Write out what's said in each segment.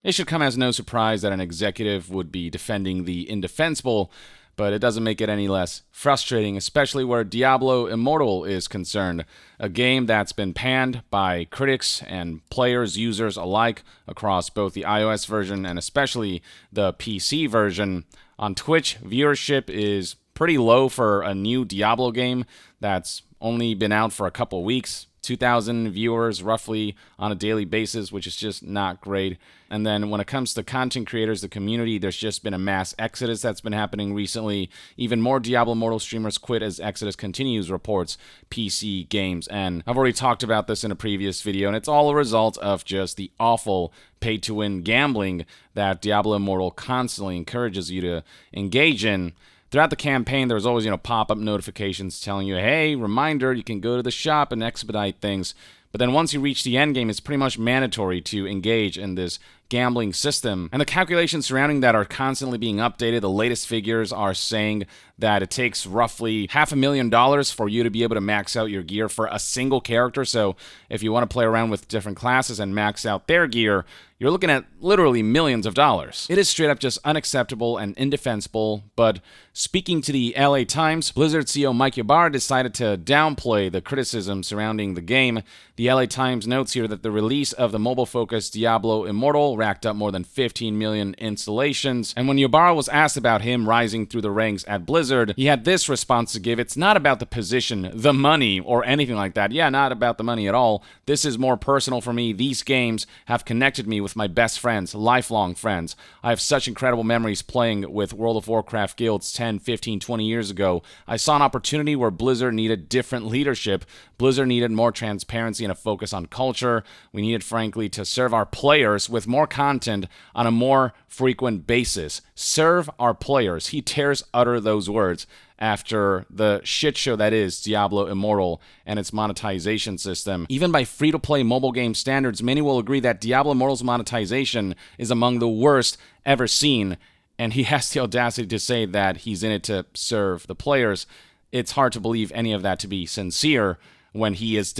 It should come as no surprise that an executive would be defending the indefensible, but it doesn't make it any less frustrating, especially where Diablo Immortal is concerned, a game that's been panned by critics and players, users alike across both the iOS version and especially the PC version. On Twitch, viewership is pretty low for a new Diablo game that's only been out for a couple weeks. 2,000 viewers roughly on a daily basis, which is just not great. And then when it comes to content creators, the community, there's just been a mass exodus that's been happening recently. Even more Diablo Immortal streamers quit as exodus continues, reports PC Games. And I've already talked about this in a previous video, and it's all a result of just the awful pay-to-win gambling that Diablo Immortal constantly encourages you to engage in. Throughout the campaign, there was always, pop-up notifications telling you, hey, reminder, you can go to the shop and expedite things. But then once you reach the end game, it's pretty much mandatory to engage in this gambling system. And the calculations surrounding that are constantly being updated. The latest figures are saying that it takes roughly $500,000 for you to be able to max out your gear for a single character. So if you want to play around with different classes and max out their gear, you're looking at literally millions of dollars. It is straight up just unacceptable and indefensible, but speaking to the LA Times, Blizzard CEO Mike Ybarra decided to downplay the criticism surrounding the game. The LA Times notes here that the release of the mobile-focused Diablo Immortal racked up more than 15 million installations, and when Ybarra was asked about him rising through the ranks at Blizzard, he had this response to give: it's not about the position, the money, or anything like that. Yeah, not about the money at all. This is more personal for me. These games have connected me with my best friends, lifelong friends. I have such incredible memories playing with World of Warcraft guilds 10, 15, 20 years ago. I saw an opportunity where Blizzard needed different leadership. Blizzard needed more transparency and a focus on culture. We needed, frankly, to serve our players with more content on a more frequent basis. Serve our players. He tears utter those words after the shit show that is Diablo Immortal and its monetization system. Even by free-to-play mobile game standards, many will agree that Diablo Immortal's monetization is among the worst ever seen, and he has the audacity to say that he's in it to serve the players. It's hard to believe any of that to be sincere when he is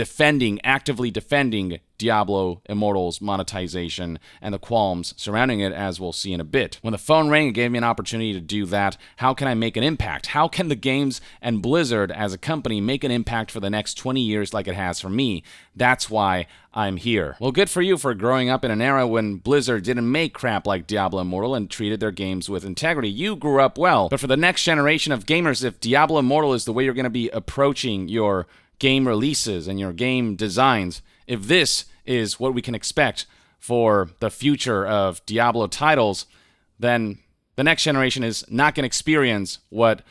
actively defending Diablo Immortal's monetization and the qualms surrounding it, as we'll see in a bit. When the phone rang, it gave me an opportunity to do that. How can I make an impact? How can the games and Blizzard as a company make an impact for the next 20 years like it has for me? That's why I'm here. Well, good for you for growing up in an era when Blizzard didn't make crap like Diablo Immortal and treated their games with integrity. You grew up well. But for the next generation of gamers, if Diablo Immortal is the way you're going to be approaching your game releases and your game designs, if this is what we can expect for the future of Diablo titles, then the next generation is not going to experience what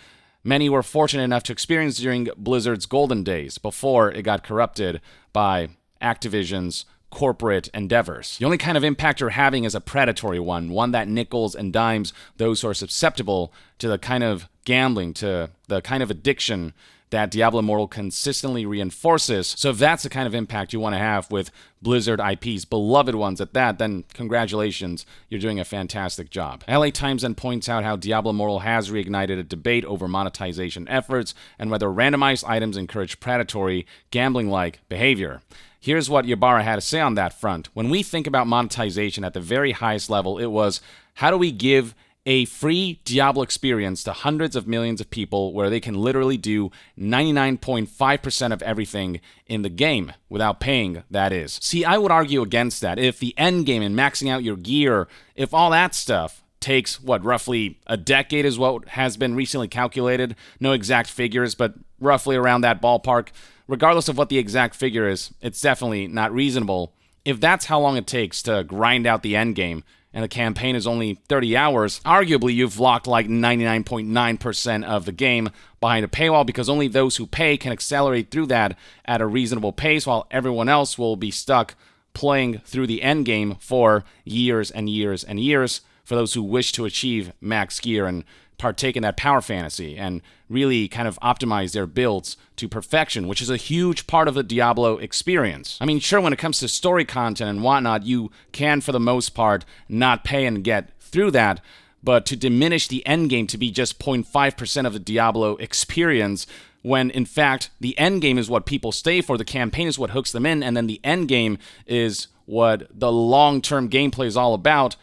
many were fortunate enough to experience during Blizzard's golden days before it got corrupted by Activision's corporate endeavors. The only kind of impact you're having is a predatory one that nickels and dimes those who are susceptible to the kind of gambling, to the kind of addiction that Diablo Immortal consistently reinforces. So if that's the kind of impact you want to have with Blizzard IPs, beloved ones at that, then congratulations, you're doing a fantastic job. LA Times then points out how Diablo Immortal has reignited a debate over monetization efforts and whether randomized items encourage predatory, gambling-like behavior. Here's what Ybarra had to say on that front. When we think about monetization at the very highest level, it was, how do we give a free Diablo experience to hundreds of millions of people where they can literally do 99.5% of everything in the game without paying, that is. See, I would argue against that. If the end game and maxing out your gear, if all that stuff takes, roughly a decade is what has been recently calculated, no exact figures, but roughly around that ballpark, regardless of what the exact figure is, it's definitely not reasonable. If that's how long it takes to grind out the end game, and the campaign is only 30 hours, arguably you've locked like 99.9% of the game behind a paywall, because only those who pay can accelerate through that at a reasonable pace, while everyone else will be stuck playing through the end game for years and years and years for those who wish to achieve max gear and partake in that power fantasy and really kind of optimize their builds to perfection, which is a huge part of the Diablo experience. I mean, sure, when it comes to story content and whatnot, you can, for the most part, not pay and get through that, but to diminish the endgame to be just 0.5% of the Diablo experience, when in fact the endgame is what people stay for, the campaign is what hooks them in, and then the endgame is what the long-term gameplay is all about,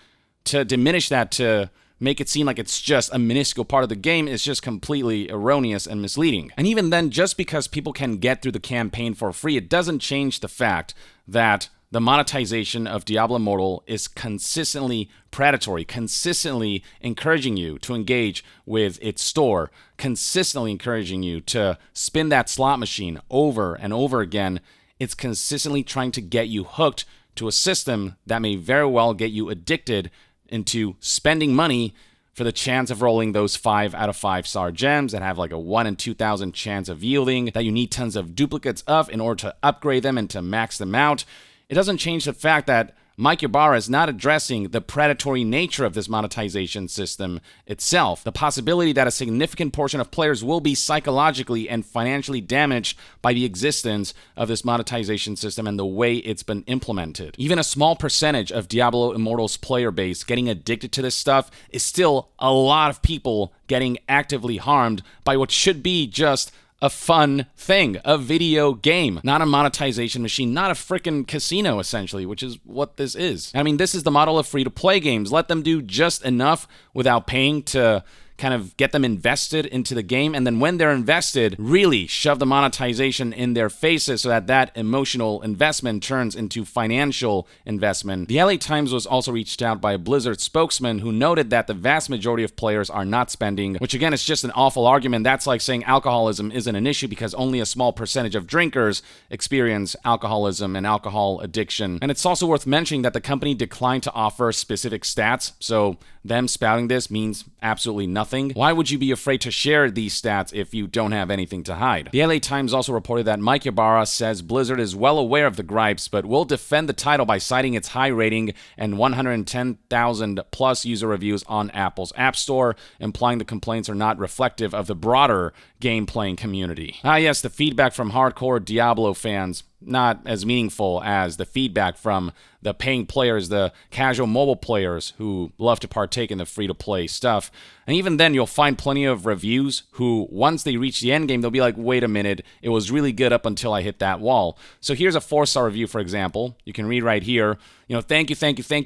to diminish that, to make it seem like it's just a minuscule part of the game, is just completely erroneous and misleading. And even then, just because people can get through the campaign for free, it doesn't change the fact that the monetization of Diablo Immortal is consistently predatory, consistently encouraging you to engage with its store, consistently encouraging you to spin that slot machine over and over again. It's consistently trying to get you hooked to a system that may very well get you addicted into spending money for the chance of rolling those 5 out of 5 star gems that have like a 1 in 2,000 chance of yielding, that you need tons of duplicates of in order to upgrade them and to max them out. It doesn't change the fact that Mike Ybarra is not addressing the predatory nature of this monetization system itself. The possibility that a significant portion of players will be psychologically and financially damaged by the existence of this monetization system and the way it's been implemented. Even a small percentage of Diablo Immortal's player base getting addicted to this stuff is still a lot of people getting actively harmed by what should be just a fun thing, a video game, not a monetization machine, not a freaking casino, essentially, which is what this is. I mean, this is the model of free-to-play games. Let them do just enough without paying to kind of get them invested into the game, and then when they're invested, really shove the monetization in their faces so that that emotional investment turns into financial investment. The LA Times was also reached out by a Blizzard spokesman who noted that the vast majority of players are not spending, which again is just an awful argument. That's like saying alcoholism isn't an issue because only a small percentage of drinkers experience alcoholism and alcohol addiction. And it's also worth mentioning that the company declined to offer specific stats, so them spouting this means absolutely nothing. Why would you be afraid to share these stats if you don't have anything to hide? The LA Times also reported that Mike Ybarra says Blizzard is well aware of the gripes, but will defend the title by citing its high rating and 110,000 plus user reviews on Apple's App Store, implying the complaints are not reflective of the broader game-playing community. Ah yes, the feedback from hardcore Diablo fans, not as meaningful as the feedback from the paying players, the casual mobile players who love to partake in the free-to-play stuff. And even then, you'll find plenty of reviews who, once they reach the end game, they'll be like, wait a minute, it was really good up until I hit that wall. So here's a 4-star review, for example. You can read right here, thank you,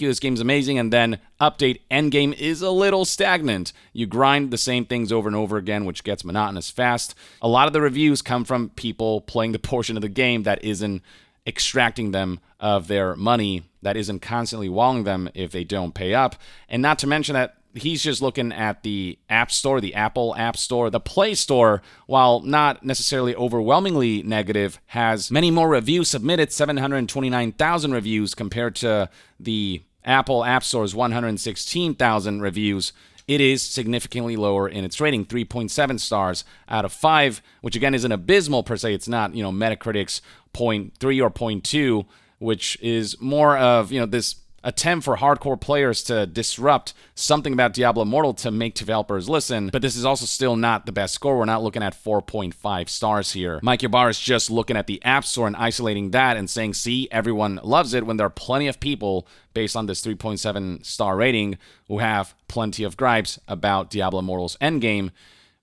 this game's amazing, and then update, endgame is a little stagnant. You grind the same things over and over again, which gets monotonous fast. A lot of the reviews come from people playing the portion of the game that isn't extracting them of their money, that isn't constantly walling them if they don't pay up. And not to mention that he's just looking at the App Store, the Apple App Store. The Play Store, while not necessarily overwhelmingly negative, has many more reviews submitted, 729,000 reviews compared to the Apple App Store's 116,000 reviews. It is significantly lower in its rating, 3.7 stars out of 5, which again isn't abysmal per se. It's not, Metacritic's 0.3 or 0.2, which is more of, this attempt for hardcore players to disrupt something about Diablo Immortal to make developers listen, but this is also still not the best score. We're not looking at 4.5 stars here. Mike Ybarra is just looking at the App Store and isolating that and saying, see, everyone loves it, when there are plenty of people, based on this 3.7 star rating, who have plenty of gripes about Diablo Immortal's endgame,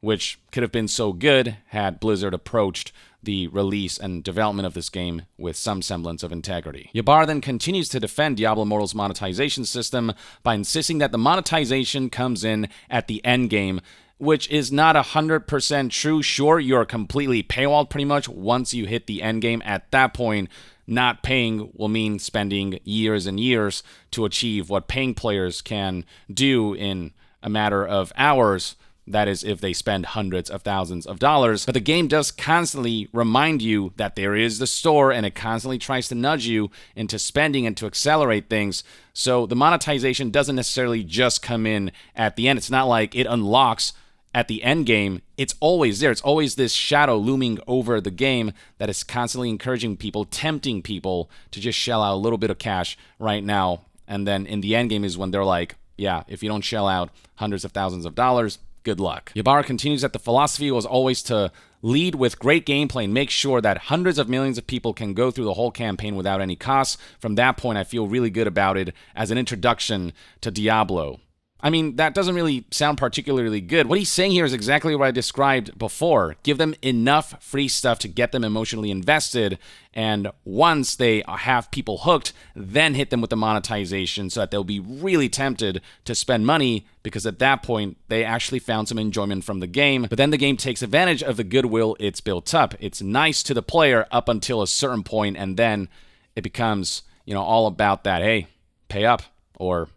which could have been so good had Blizzard approached the release and development of this game with some semblance of integrity. Ybarra then continues to defend Diablo Immortal's monetization system by insisting that the monetization comes in at the end game, which is not 100% true. Sure, you're completely paywalled pretty much once you hit the end game. At that point, not paying will mean spending years and years to achieve what paying players can do in a matter of hours. That is, if they spend hundreds of thousands of dollars. But the game does constantly remind you that there is the store, and it constantly tries to nudge you into spending and to accelerate things. So the monetization doesn't necessarily just come in at the end. It's not like it unlocks at the end game. It's always there. It's always this shadow looming over the game that is constantly encouraging people, tempting people to just shell out a little bit of cash right now. And then in the end game is when they're like, yeah, if you don't shell out hundreds of thousands of dollars, good luck. Ybarra continues that the philosophy was always to lead with great gameplay and make sure that hundreds of millions of people can go through the whole campaign without any costs. From that point, I feel really good about it as an introduction to Diablo. I mean, that doesn't really sound particularly good. What he's saying here is exactly what I described before. Give them enough free stuff to get them emotionally invested, and once they have people hooked, then hit them with the monetization so that they'll be really tempted to spend money, because at that point, they actually found some enjoyment from the game. But then the game takes advantage of the goodwill it's built up. It's nice to the player up until a certain point, and then it becomes, all about that, hey, pay up, or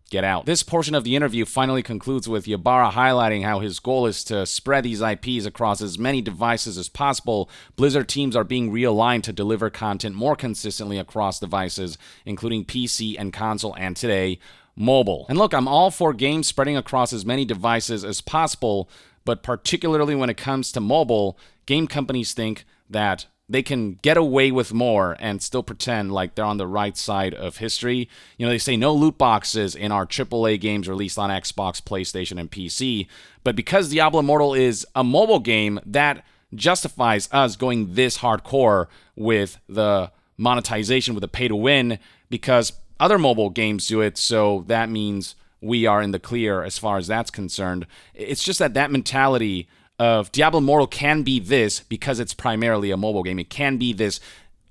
get out. This portion of the interview finally concludes with Ybarra highlighting how his goal is to spread these IPs across as many devices as possible. Blizzard teams are being realigned to deliver content more consistently across devices, including PC and console, and today, mobile. And look, I'm all for games spreading across as many devices as possible, but particularly when it comes to mobile, game companies think that they can get away with more and still pretend like they're on the right side of history. They say no loot boxes in our AAA games released on Xbox, PlayStation, and PC. But because Diablo Immortal is a mobile game, that justifies us going this hardcore with the monetization, with the pay-to-win, because other mobile games do it, so that means we are in the clear as far as that's concerned. It's just that mentality of Diablo Immortal can be this because it's primarily a mobile game. It can be this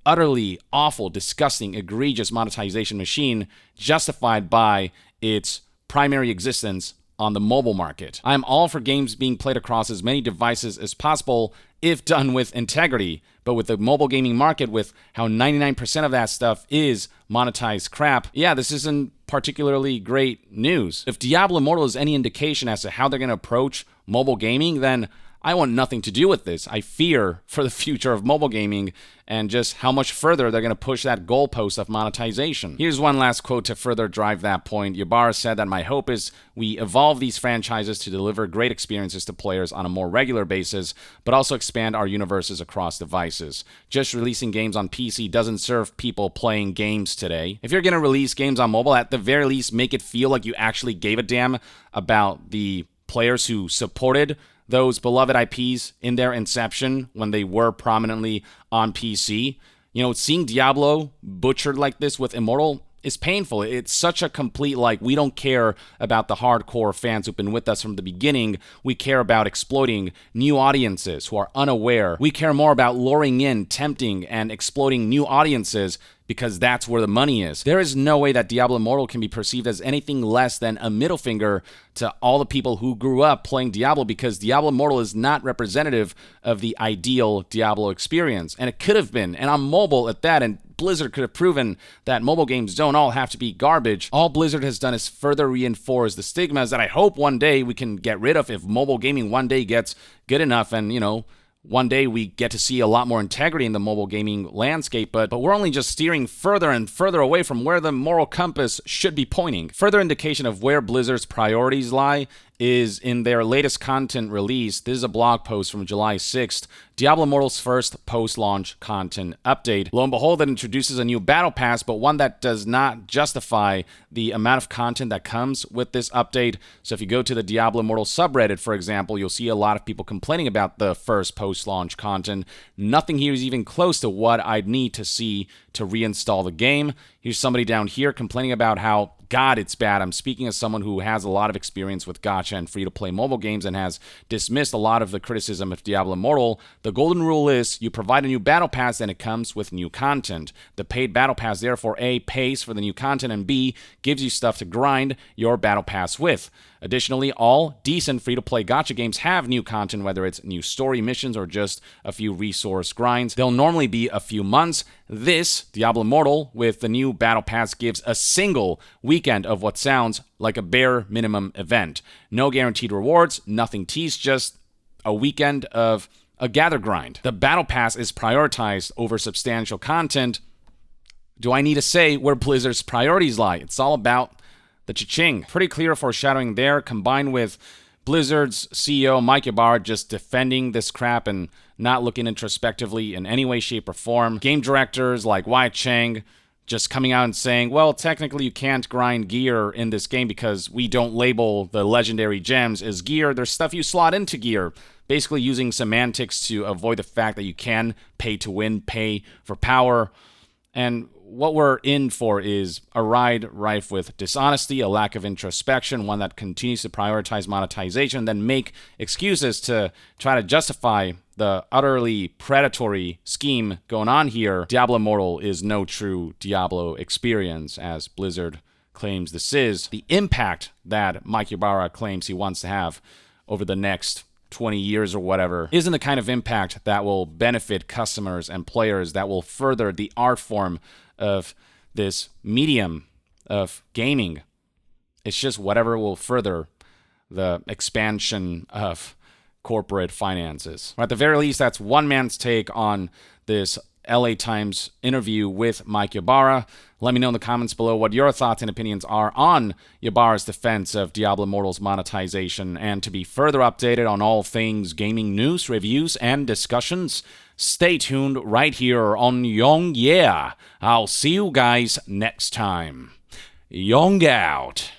utterly awful, disgusting, egregious monetization machine justified by its primary existence on the mobile market. I'm all for games being played across as many devices as possible if done with integrity, but with the mobile gaming market, with how 99% of that stuff is monetized crap, this isn't particularly great news. If Diablo Immortal is any indication as to how they're going to approach mobile gaming, then I want nothing to do with this. I fear for the future of mobile gaming and just how much further they're going to push that goalpost of monetization. Here's one last quote to further drive that point. Ybarra said that my hope is we evolve these franchises to deliver great experiences to players on a more regular basis, but also expand our universes across devices. Just releasing games on PC doesn't serve people playing games today. If you're going to release games on mobile, at the very least, make it feel like you actually gave a damn about the players who supported those beloved IPs in their inception when they were prominently on PC. Seeing Diablo butchered like this with Immortal is painful. It's such a complete, we don't care about the hardcore fans who've been with us from the beginning. We care about exploiting new audiences who are unaware. We care more about luring in, tempting, and exploiting new audiences because that's where the money is. There is no way that Diablo Immortal can be perceived as anything less than a middle finger to all the people who grew up playing Diablo, because Diablo Immortal is not representative of the ideal Diablo experience. And it could have been, and on mobile at that, and Blizzard could have proven that mobile games don't all have to be garbage. All Blizzard has done is further reinforce the stigmas that I hope one day we can get rid of if mobile gaming one day gets good enough and, one day we get to see a lot more integrity in the mobile gaming landscape, but we're only just steering further and further away from where the moral compass should be pointing. Further indication of where Blizzard's priorities lie is in their latest content release. This is a blog post from July 6th, Diablo Immortal's first post-launch content update. Lo and behold, it introduces a new battle pass, but one that does not justify the amount of content that comes with this update. So if you go to the Diablo Immortal subreddit, for example, you'll see a lot of people complaining about the first post-launch content. Nothing here is even close to what I'd need to see to reinstall the game. Here's somebody down here complaining about how, God, it's bad. I'm speaking as someone who has a lot of experience with gacha and free-to-play mobile games and has dismissed a lot of the criticism of Diablo Immortal. The golden rule is you provide a new battle pass and it comes with new content. The paid battle pass, therefore, A, pays for the new content, and B, gives you stuff to grind your battle pass with. Additionally, all decent free-to-play gacha games have new content, whether it's new story missions or just a few resource grinds. They'll normally be a few months. This, Diablo Immortal, with the new battle pass, gives a single weekend of what sounds like a bare minimum event. No guaranteed rewards, nothing teased, just a weekend of a gather grind. The battle pass is prioritized over substantial content. Do I need to say where Blizzard's priorities lie? It's all about the cha-ching. Pretty clear foreshadowing there, combined with Blizzard's CEO, Mike Ybarra, just defending this crap and not looking introspectively in any way, shape, or form. Game directors like Wyatt Chang just coming out and saying, well, technically you can't grind gear in this game because we don't label the legendary gems as gear. There's stuff you slot into gear. Basically using semantics to avoid the fact that you can pay to win, pay for power. And what we're in for is a ride rife with dishonesty, a lack of introspection, one that continues to prioritize monetization, then make excuses to try to justify the utterly predatory scheme going on here. Diablo Immortal is no true Diablo experience, as Blizzard claims this is. The impact that Mike Ybarra claims he wants to have over the next 20 years or whatever isn't the kind of impact that will benefit customers and players, that will further the art form of this medium of gaming. It's just whatever will further the expansion of corporate finances. Or at the very least, that's one man's take on this LA Times interview with Mike Ybarra. Let me know in the comments below what your thoughts and opinions are on Ybarra's defense of Diablo Immortal's monetization. And to be further updated on all things gaming news, reviews, and discussions, stay tuned right here on Young Yeah. I'll see you guys next time. Young out.